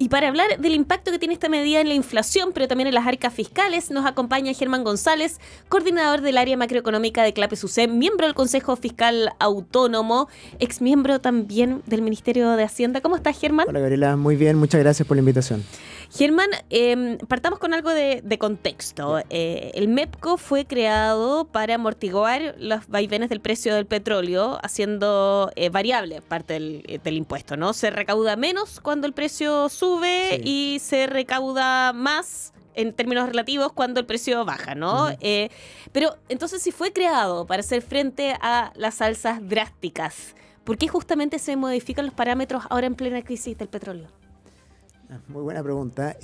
Y para hablar del impacto que tiene esta medida en la inflación, pero también en las arcas fiscales, nos acompaña Germán González, coordinador del área macroeconómica de CLAPES-UC, miembro del Consejo Fiscal Autónomo, exmiembro también del Ministerio de Hacienda. ¿Cómo estás, Germán? Hola, Gabriela. Muy bien, muchas gracias por la invitación. Germán, partamos con algo de contexto. El MEPCO fue creado para amortiguar los vaivenes del precio del petróleo, haciendo variable parte del impuesto, ¿no? Se recauda menos cuando el precio sube y se recauda más en términos relativos cuando el precio baja, ¿no? Pero entonces, si fue creado para hacer frente a las alzas drásticas, ¿por qué justamente se modifican los parámetros ahora en plena crisis del petróleo? Muy buena pregunta.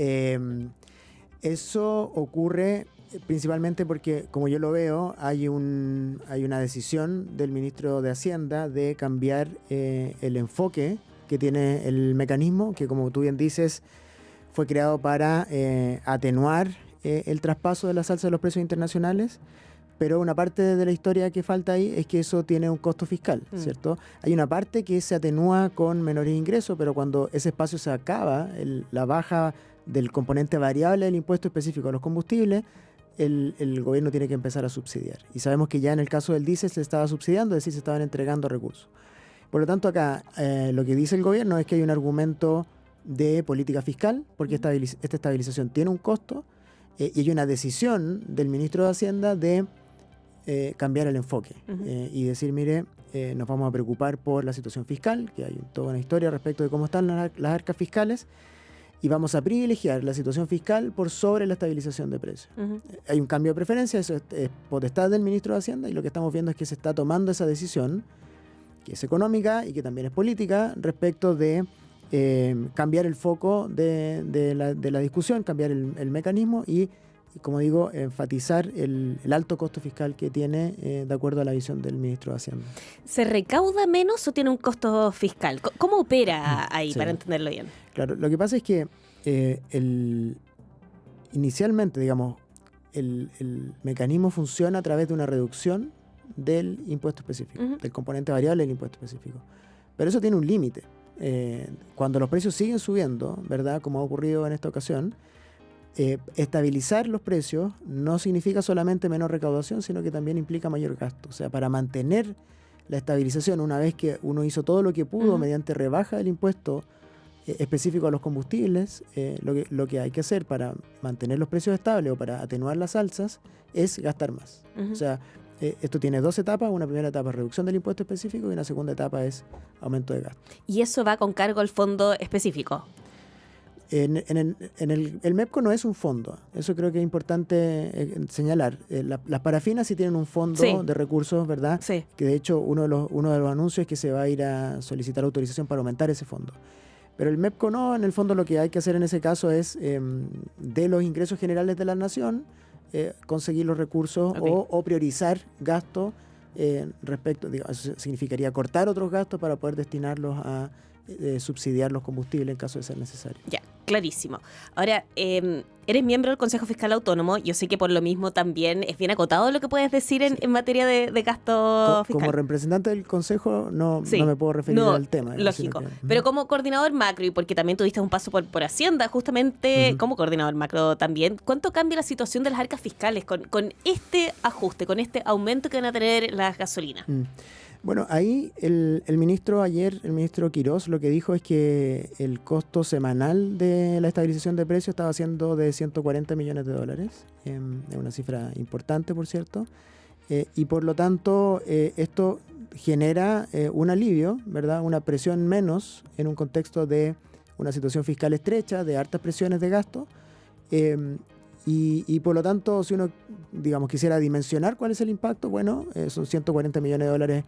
Eso ocurre principalmente porque, como yo lo veo, hay una decisión del ministro de Hacienda de cambiar el enfoque que tiene el mecanismo, que, como tú bien dices, fue creado para atenuar el traspaso de las alzas de los precios internacionales. Pero una parte de la historia que falta ahí es que eso tiene un costo fiscal, ¿cierto? Hay una parte que se atenúa con menores ingresos, pero cuando ese espacio se acaba, la baja del componente variable del impuesto específico a los combustibles, el gobierno tiene que empezar a subsidiar. Y sabemos que ya en el caso del diésel se estaba subsidiando, es decir, se estaban entregando recursos. Por lo tanto, acá lo que dice el gobierno es que hay un argumento de política fiscal, porque esta estabilización tiene un costo, y hay una decisión del ministro de Hacienda de cambiar el enfoque y decir, mire, nos vamos a preocupar por la situación fiscal, que hay toda una historia respecto de cómo están las arcas fiscales, y vamos a privilegiar la situación fiscal por sobre la estabilización de precios. Hay un cambio de preferencia, eso es potestad del ministro de Hacienda, y lo que estamos viendo es que se está tomando esa decisión, que es económica y que también es política, respecto de cambiar el foco de la discusión, cambiar el mecanismo y, como digo, enfatizar el alto costo fiscal que tiene de acuerdo a la visión del ministro de Hacienda. ¿Se recauda menos o tiene un costo fiscal? ¿Cómo opera ahí, para entenderlo bien? Claro, lo que pasa es que inicialmente, digamos, el mecanismo funciona a través de una reducción del impuesto específico, del componente variable del impuesto específico. Pero eso tiene un límite. Cuando los precios siguen subiendo, ¿verdad?, como ha ocurrido en esta ocasión, estabilizar los precios no significa solamente menor recaudación, sino que también implica mayor gasto. O sea, para mantener la estabilización, una vez que uno hizo todo lo que pudo mediante rebaja del impuesto específico a los combustibles, lo que hay que hacer para mantener los precios estables o para atenuar las alzas es gastar más. O sea, esto tiene dos etapas. Una primera etapa es reducción del impuesto específico y una segunda etapa es aumento de gasto. ¿Y eso va con cargo al fondo específico? El MEPCO no es un fondo, eso creo que es importante señalar. Las parafinas sí tienen un fondo de recursos, ¿verdad? Sí. Que de hecho uno de los anuncios es que se va a ir a solicitar autorización para aumentar ese fondo. Pero el MEPCO no. En el fondo lo que hay que hacer en ese caso es de los ingresos generales de la nación conseguir los recursos o priorizar gastos respecto, eso significaría cortar otros gastos para poder destinarlos a subsidiar los combustibles en caso de ser necesario. Ya, clarísimo. Ahora, eres miembro del Consejo Fiscal Autónomo. Yo sé que por lo mismo también es bien acotado lo que puedes decir en materia de gasto fiscal. Como representante del Consejo no me puedo referir al tema. Lógico. Pero como coordinador macro, y porque también tuviste un paso por Hacienda, justamente como coordinador macro también, ¿cuánto cambia la situación de las arcas fiscales con este ajuste, con este aumento que van a tener las gasolinas? Bueno, ahí el ministro Quirós, lo que dijo es que el costo semanal de la estabilización de precios estaba siendo de $140 millones. Es una cifra importante, por cierto. Y por lo tanto, esto genera un alivio, ¿verdad? Una presión menos en un contexto de una situación fiscal estrecha, de hartas presiones de gasto. Y por lo tanto, si uno, digamos, quisiera dimensionar cuál es el impacto, bueno, son $140 millones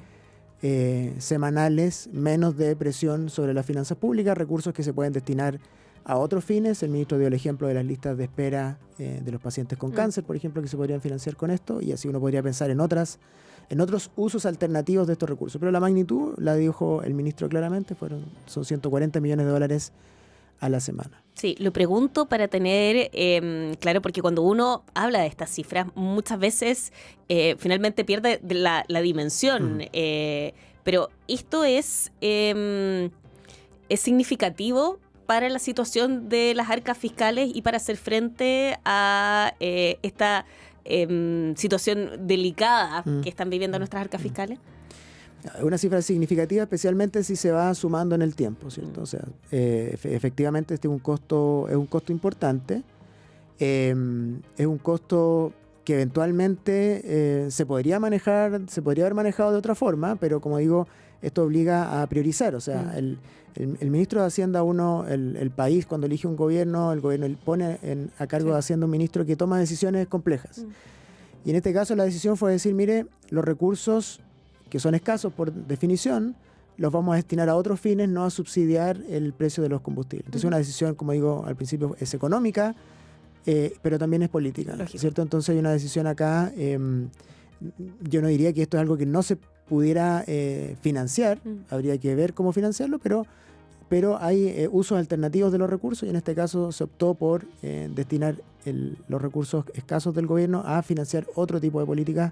semanales menos de presión sobre las finanzas públicas, recursos que se pueden destinar a otros fines. El ministro dio el ejemplo de las listas de espera de los pacientes con cáncer, por ejemplo, que se podrían financiar con esto, y así uno podría pensar en otros usos alternativos de estos recursos. Pero la magnitud, la dijo el ministro claramente, son $140 millones a la semana. Sí, lo pregunto para tener claro, porque cuando uno habla de estas cifras, muchas veces finalmente pierde la dimensión. Pero esto es significativo para la situación de las arcas fiscales y para hacer frente a esta situación delicada que están viviendo nuestras arcas fiscales? Una cifra significativa, especialmente si se va sumando en el tiempo, ¿cierto? O sea, efectivamente este es un costo importante. Es un costo que eventualmente se podría haber manejado de otra forma, pero como digo, esto obliga a priorizar. O sea, el ministro de Hacienda, el país cuando elige un gobierno, el gobierno pone a cargo de Hacienda un ministro que toma decisiones complejas. Y en este caso la decisión fue decir, mire, los recursos que son escasos por definición, los vamos a destinar a otros fines, no a subsidiar el precio de los combustibles. Entonces una decisión, como digo al principio, es económica, pero también es política, ¿cierto? Entonces hay una decisión acá, yo no diría que esto es algo que no se pudiera financiar, habría que ver cómo financiarlo, pero hay usos alternativos de los recursos y en este caso se optó por destinar los recursos escasos del gobierno a financiar otro tipo de políticas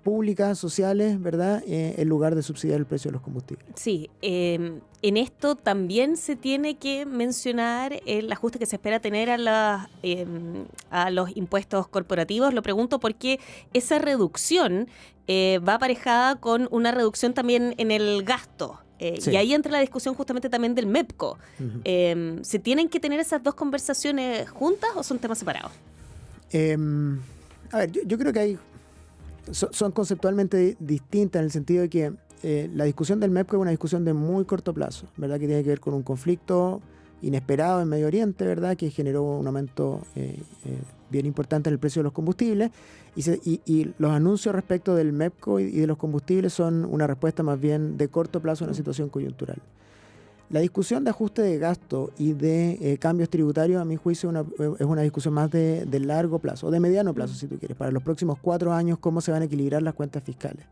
públicas, sociales, ¿verdad? En lugar de subsidiar el precio de los combustibles. Sí, en esto también se tiene que mencionar el ajuste que se espera tener a los impuestos corporativos. Lo pregunto porque esa reducción va aparejada con una reducción también en el gasto. Sí. Y ahí entra la discusión justamente también del MEPCO. ¿Se tienen que tener esas dos conversaciones juntas o son temas separados? A ver, yo creo que son conceptualmente distintas en el sentido de que la discusión del MEPCO es una discusión de muy corto plazo, ¿verdad? Que tiene que ver con un conflicto inesperado en Medio Oriente, ¿verdad? Que generó un aumento bien importante en el precio de los combustibles y los anuncios respecto del MEPCO y de los combustibles son una respuesta más bien de corto plazo a una situación coyuntural. La discusión de ajuste de gasto y de cambios tributarios, a mi juicio, es una discusión más de largo plazo, o de mediano plazo, si tú quieres. Para los próximos 4 años, ¿cómo se van a equilibrar las cuentas fiscales?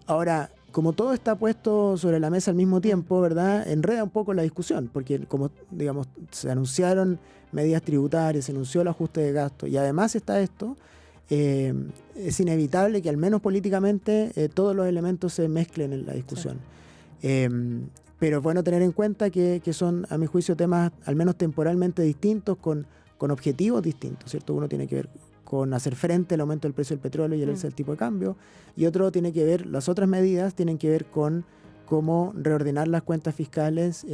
Ahora, como todo está puesto sobre la mesa al mismo tiempo, ¿verdad? Enreda un poco la discusión, porque como, digamos, se anunciaron medidas tributarias, se anunció el ajuste de gasto, y además está esto, es inevitable que al menos políticamente todos los elementos se mezclen en la discusión. Sí. Pero es bueno tener en cuenta que son, a mi juicio, temas al menos temporalmente distintos, con objetivos distintos, ¿cierto? Uno tiene que ver con hacer frente al aumento del precio del petróleo y el tipo de cambio, y otro tiene que ver, las otras medidas tienen que ver con cómo reordenar las cuentas fiscales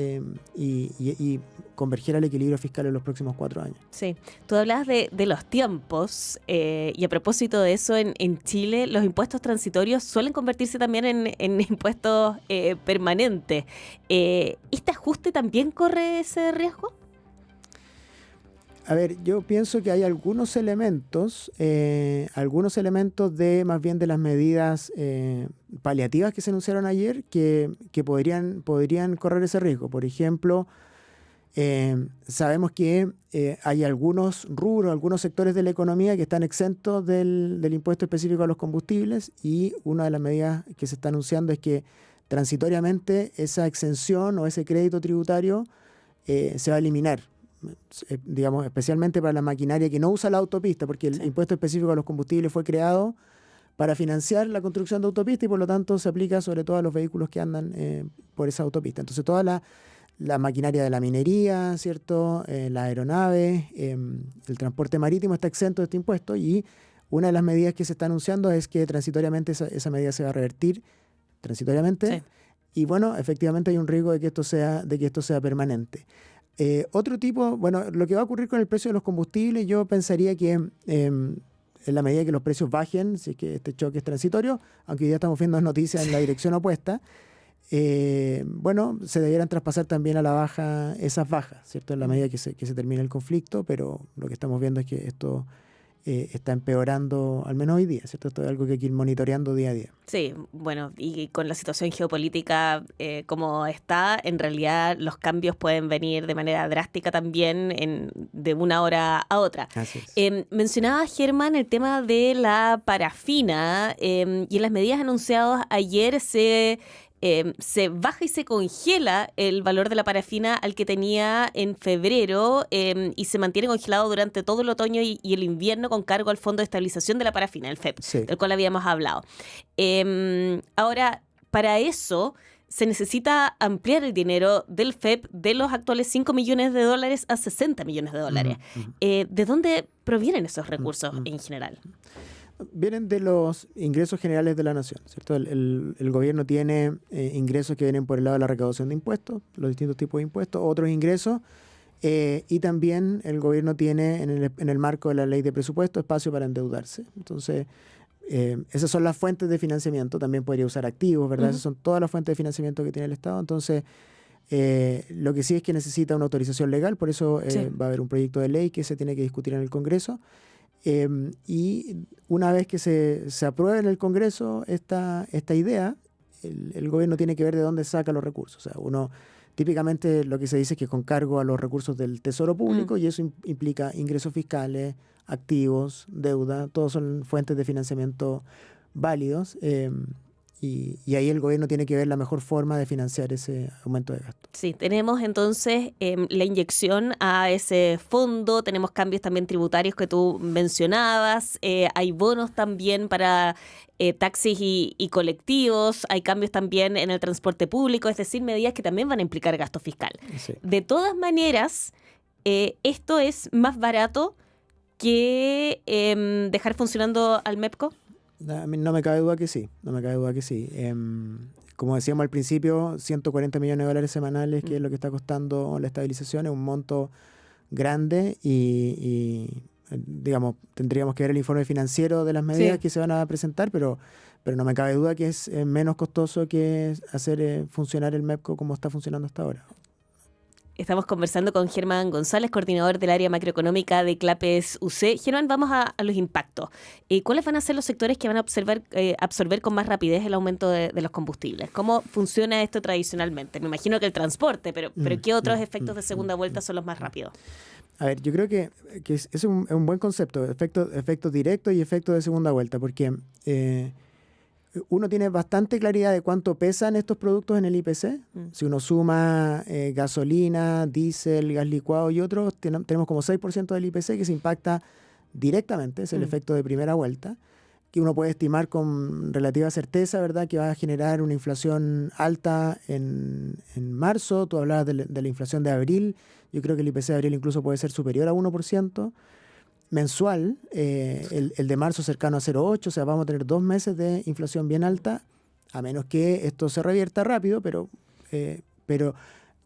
y converger al equilibrio fiscal en los próximos 4 años. Sí, tú hablabas de los tiempos y a propósito de eso, en Chile los impuestos transitorios suelen convertirse también en impuestos permanentes. ¿Este ajuste también corre ese riesgo? A ver, yo pienso que hay algunos elementos de más bien de las medidas paliativas que se anunciaron ayer que podrían correr ese riesgo. Por ejemplo, sabemos que hay algunos rubros, algunos sectores de la economía que están exentos del impuesto específico a los combustibles y una de las medidas que se está anunciando es que transitoriamente esa exención o ese crédito tributario se va a eliminar. Digamos, especialmente para la maquinaria que no usa la autopista, porque el impuesto específico a los combustibles fue creado para financiar la construcción de autopistas y por lo tanto se aplica sobre todo a los vehículos que andan por esa autopista. Entonces toda la maquinaria de la minería, ¿cierto? La aeronave, el transporte marítimo está exento de este impuesto y una de las medidas que se está anunciando es que transitoriamente esa medida se va a revertir transitoriamente. Sí. Y bueno, efectivamente hay un riesgo de que esto sea permanente. Otro tipo, bueno, lo que va a ocurrir con el precio de los combustibles, yo pensaría que en la medida que los precios bajen, si es que este choque es transitorio, aunque hoy día estamos viendo noticias en la dirección opuesta, bueno, se debieran traspasar también a la baja esas bajas, ¿cierto? En la medida que se termine el conflicto, pero lo que estamos viendo es que esto está empeorando, al menos hoy día, ¿cierto? Esto es algo que hay que ir monitoreando día a día. Sí, bueno, y con la situación geopolítica como está, en realidad los cambios pueden venir de manera drástica también de una hora a otra. Así es. Mencionaba, Germán, el tema de la parafina y en las medidas anunciadas ayer se baja y se congela el valor de la parafina al que tenía en febrero y se mantiene congelado durante todo el otoño y el invierno con cargo al Fondo de Estabilización de la Parafina, el FEP, sí, del cual habíamos hablado. Ahora, para eso se necesita ampliar el dinero del FEP de los actuales $5 millones a $60 millones. ¿De dónde provienen esos recursos en general? Vienen de los ingresos generales de la nación, ¿cierto? El gobierno tiene ingresos que vienen por el lado de la recaudación de impuestos, los distintos tipos de impuestos, otros ingresos, y también el gobierno tiene en el marco de la ley de presupuesto espacio para endeudarse. Entonces, esas son las fuentes de financiamiento. También podría usar activos, ¿verdad? Esas son todas las fuentes de financiamiento que tiene el Estado. Entonces, lo que sí es que necesita una autorización legal, por eso va a haber un proyecto de ley que se tiene que discutir en el Congreso. Y una vez que se apruebe en el Congreso esta idea, el gobierno tiene que ver de dónde saca los recursos. O sea, uno típicamente lo que se dice es que con cargo a los recursos del Tesoro Público, y eso implica ingresos fiscales, activos, deuda, todos son fuentes de financiamiento válidos. Y ahí el gobierno tiene que ver la mejor forma de financiar ese aumento de gasto. Sí, tenemos entonces la inyección a ese fondo, tenemos cambios también tributarios que tú mencionabas, hay bonos también para taxis y colectivos, hay cambios también en el transporte público, es decir, medidas que también van a implicar gasto fiscal. Sí. De todas maneras, esto es más barato que dejar funcionando al MEPCO. A mí no me cabe duda que sí, como decíamos al principio, $140 millones semanales, que es lo que está costando la estabilización, es un monto grande y digamos, tendríamos que ver el informe financiero de las medidas que se van a presentar, pero no me cabe duda que es menos costoso que hacer funcionar el MEPCO como está funcionando hasta ahora. Estamos conversando con Germán González, coordinador del área macroeconómica de Clapes UC. Germán, vamos a los impactos. ¿Cuáles van a ser los sectores que van a absorber con más rapidez el aumento de los combustibles? ¿Cómo funciona esto tradicionalmente? Me imagino que el transporte, pero ¿qué otros efectos de segunda vuelta son los más rápidos? A ver, yo creo que es un buen concepto, efectos directos y efectos de segunda vuelta, porque uno tiene bastante claridad de cuánto pesan estos productos en el IPC. Si uno suma gasolina, diésel, gas licuado y otros, tenemos como 6% del IPC que se impacta directamente, es el efecto de primera vuelta, que uno puede estimar con relativa certeza, ¿verdad?, que va a generar una inflación alta en marzo. Tú hablabas de la inflación de abril. Yo creo que el IPC de abril incluso puede ser superior a 1%. Mensual, el de marzo cercano a 0,8, o sea, vamos a tener 2 meses de inflación bien alta, a menos que esto se revierta rápido, pero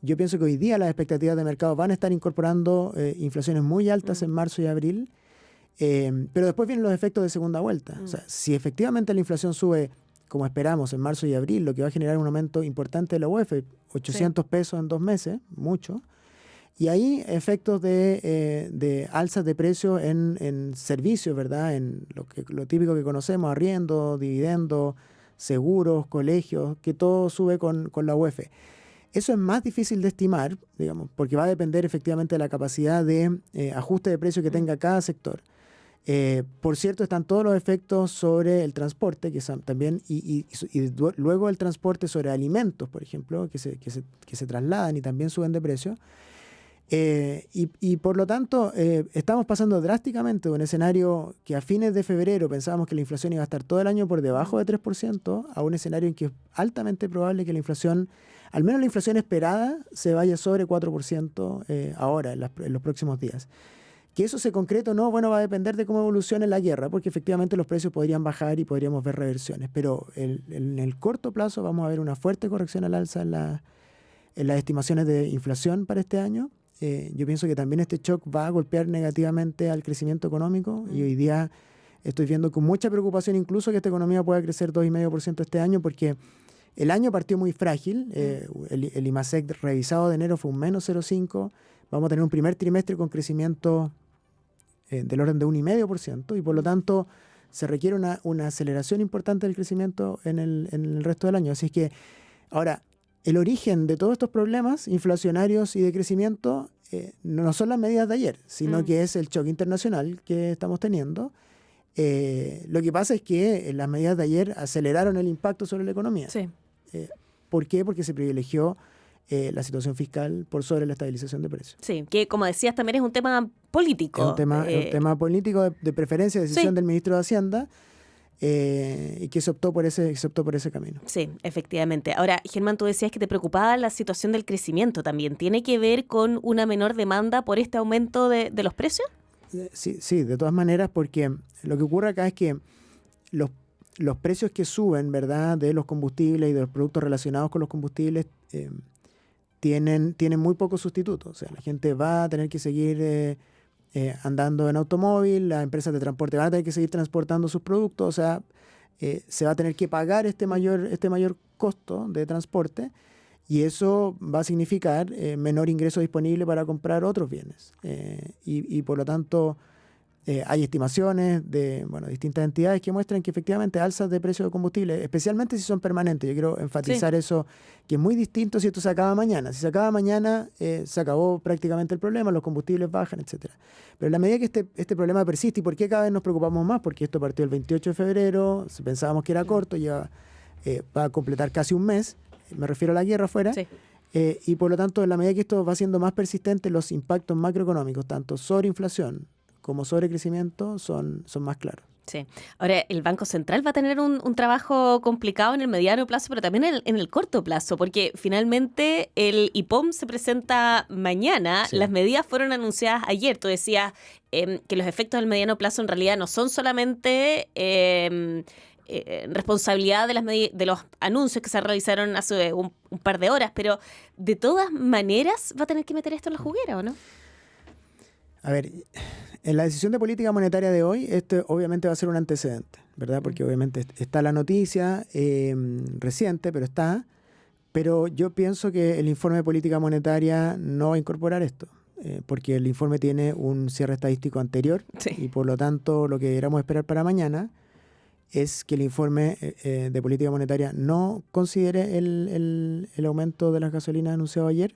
yo pienso que hoy día las expectativas de mercado van a estar incorporando inflaciones muy altas en marzo y abril, pero después vienen los efectos de segunda vuelta. O sea, si efectivamente la inflación sube como esperamos en marzo y abril, lo que va a generar un aumento importante de la UEF, 800 pesos en 2 meses, mucho. Y ahí efectos de alzas de precios en servicios, ¿verdad? En lo típico que conocemos, arriendo, dividendo, seguros, colegios, que todo sube con la UEF. Eso es más difícil de estimar, digamos, porque va a depender efectivamente de la capacidad de ajuste de precio que tenga cada sector. Por cierto, están todos los efectos sobre el transporte, que también, y luego el transporte sobre alimentos, por ejemplo, que se trasladan y también suben de precio. Y por lo tanto, estamos pasando drásticamente de un escenario que a fines de febrero pensábamos que la inflación iba a estar todo el año por debajo de 3%, a un escenario en que es altamente probable que la inflación, al menos la inflación esperada, se vaya sobre 4% ahora, en los próximos días. Que eso se concrete o no, bueno, va a depender de cómo evolucione la guerra, porque efectivamente los precios podrían bajar y podríamos ver reversiones, pero en el corto plazo vamos a ver una fuerte corrección al alza en las estimaciones de inflación para este año. Yo pienso que también este shock va a golpear negativamente al crecimiento económico y hoy día estoy viendo con mucha preocupación incluso que esta economía pueda crecer 2,5% este año, porque el año partió muy frágil. El IMASEC revisado de enero fue un menos 0,5%. Vamos a tener un primer trimestre con crecimiento del orden de 1,5%, y por lo tanto se requiere una aceleración importante del crecimiento en el resto del año. Así es que ahora, el origen de todos estos problemas inflacionarios y de crecimiento no son las medidas de ayer, sino que es el choque internacional que estamos teniendo. Lo que pasa es que las medidas de ayer aceleraron el impacto sobre la economía. Sí. ¿Por qué? Porque se privilegió la situación fiscal por sobre la estabilización de precios. Sí, que como decías también es un tema político. Es un tema político de preferencia, de decisión del ministro de Hacienda. y que se optó por ese camino. Sí, efectivamente. Ahora, Germán, tú decías que te preocupaba la situación del crecimiento también. ¿Tiene que ver con una menor demanda por este aumento de los precios? Sí, de todas maneras, porque lo que ocurre acá es que los precios que suben, ¿verdad?, de los combustibles y de los productos relacionados con los combustibles tienen muy pocos sustitutos. O sea, la gente va a tener que seguir andando en automóvil, las empresas de transporte van a tener que seguir transportando sus productos, o sea, se va a tener que pagar este mayor costo de transporte, y eso va a significar menor ingreso disponible para comprar otros bienes. Y por lo tanto, hay estimaciones de distintas entidades que muestran que efectivamente alzas de precios de combustible, especialmente si son permanentes. Yo quiero enfatizar eso, que es muy distinto si esto se acaba mañana. Si se acaba mañana, se acabó prácticamente el problema, los combustibles bajan, etcétera. Pero en la medida que este problema persiste, ¿y por qué cada vez nos preocupamos más? Porque esto partió el 28 de febrero, pensábamos que era corto, ya va a completar casi un mes, me refiero a la guerra afuera. Sí. Y por lo tanto, en la medida que esto va siendo más persistente, los impactos macroeconómicos, tanto sobre inflación como sobre crecimiento, son más claros. Sí. Ahora, el Banco Central va a tener un trabajo complicado en el mediano plazo, pero también en el corto plazo, porque finalmente el IPOM se presenta mañana. Sí. Las medidas fueron anunciadas ayer. Tú decías que los efectos del mediano plazo en realidad no son solamente responsabilidad de los anuncios que se realizaron hace un par de horas, pero de todas maneras va a tener que meter esto en la juguera, ¿o no? A ver, en la decisión de política monetaria de hoy, esto obviamente va a ser un antecedente, ¿verdad? Porque obviamente está la noticia reciente, pero yo pienso que el informe de política monetaria no va a incorporar esto, porque el informe tiene un cierre estadístico anterior. Sí. Y por lo tanto lo que deberíamos esperar para mañana es que el informe de política monetaria no considere el aumento de las gasolinas anunciado ayer.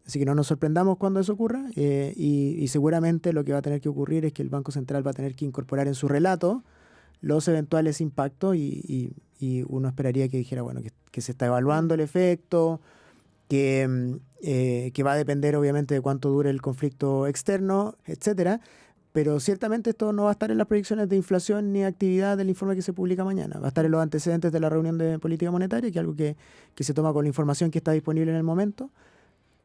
Así que no nos sorprendamos cuando eso ocurra, y seguramente lo que va a tener que ocurrir es que el Banco Central va a tener que incorporar en su relato los eventuales impactos, y uno esperaría que dijera que se está evaluando el efecto, que va a depender obviamente de cuánto dure el conflicto externo, etcétera. Pero ciertamente esto no va a estar en las proyecciones de inflación ni actividad del informe que se publica mañana. Va a estar en los antecedentes de la reunión de política monetaria, que es algo que se toma con la información que está disponible en el momento.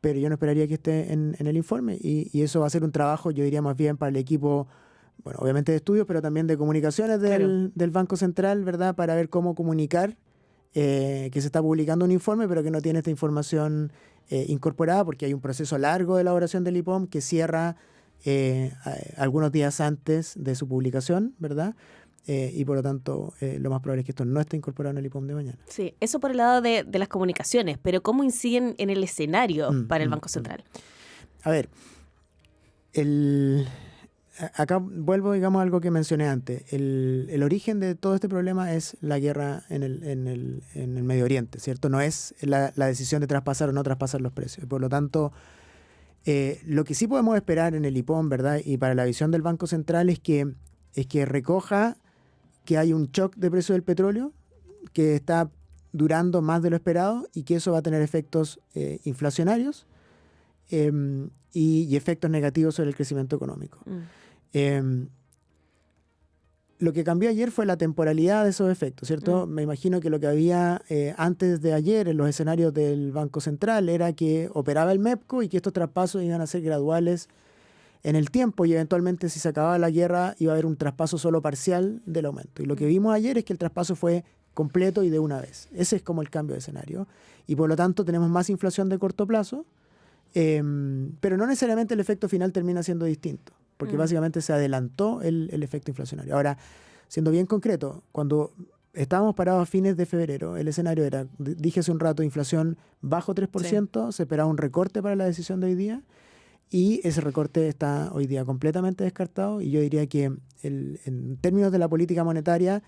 Pero yo no esperaría que esté en el informe, y eso va a ser un trabajo, yo diría más bien para el equipo, obviamente de estudios, pero también de comunicaciones del Banco Central, ¿verdad? Para ver cómo comunicar que se está publicando un informe, pero que no tiene esta información incorporada, porque hay un proceso largo de elaboración del IPOM que cierra algunos días antes de su publicación, ¿verdad? Y por lo tanto, lo más probable es que esto no esté incorporado en el IPOM de mañana. Sí, eso por el lado de las comunicaciones, pero ¿cómo inciden en el escenario para el Banco Central? A ver, acá vuelvo, digamos, a algo que mencioné antes. El origen de todo este problema es la guerra en el Medio Oriente, ¿cierto? No es la decisión de traspasar o no traspasar los precios. Por lo tanto, lo que sí podemos esperar en el IPOM, ¿verdad? Y para la visión del Banco Central es que recoja que hay un shock de precio del petróleo que está durando más de lo esperado, y que eso va a tener efectos inflacionarios y efectos negativos sobre el crecimiento económico. Lo que cambió ayer fue la temporalidad de esos efectos, ¿cierto? Me imagino que lo que había antes de ayer en los escenarios del Banco Central era que operaba el MEPCO y que estos traspasos iban a ser graduales en el tiempo, y eventualmente, si se acababa la guerra, iba a haber un traspaso solo parcial del aumento. Y lo que vimos ayer es que el traspaso fue completo y de una vez. Ese es como el cambio de escenario. Y por lo tanto tenemos más inflación de corto plazo, pero no necesariamente el efecto final termina siendo distinto, porque básicamente se adelantó el efecto inflacionario. Ahora, siendo bien concreto, cuando estábamos parados a fines de febrero, el escenario era, dije hace un rato, inflación bajo 3%, sí. Se esperaba un recorte para la decisión de hoy día, y ese recorte está hoy día completamente descartado, y yo diría que en términos de la política monetaria,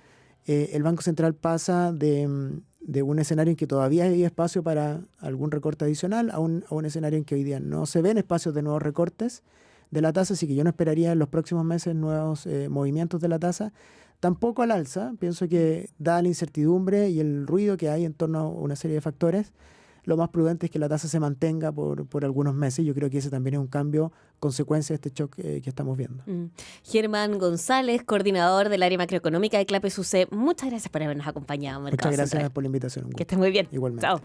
el Banco Central pasa de un escenario en que todavía hay espacio para algún recorte adicional a un escenario en que hoy día no se ven espacios de nuevos recortes de la tasa, así que yo no esperaría en los próximos meses nuevos movimientos de la tasa, tampoco al alza. Pienso que, dada la incertidumbre y el ruido que hay en torno a una serie de factores, lo más prudente es que la tasa se mantenga por algunos meses. Yo creo que ese también es un cambio, consecuencia de este shock que estamos viendo. Germán González, coordinador del área macroeconómica de CLAPES UC, muchas gracias por habernos acompañado. Muchas gracias por la invitación. Que estés muy bien. Igualmente. Chao.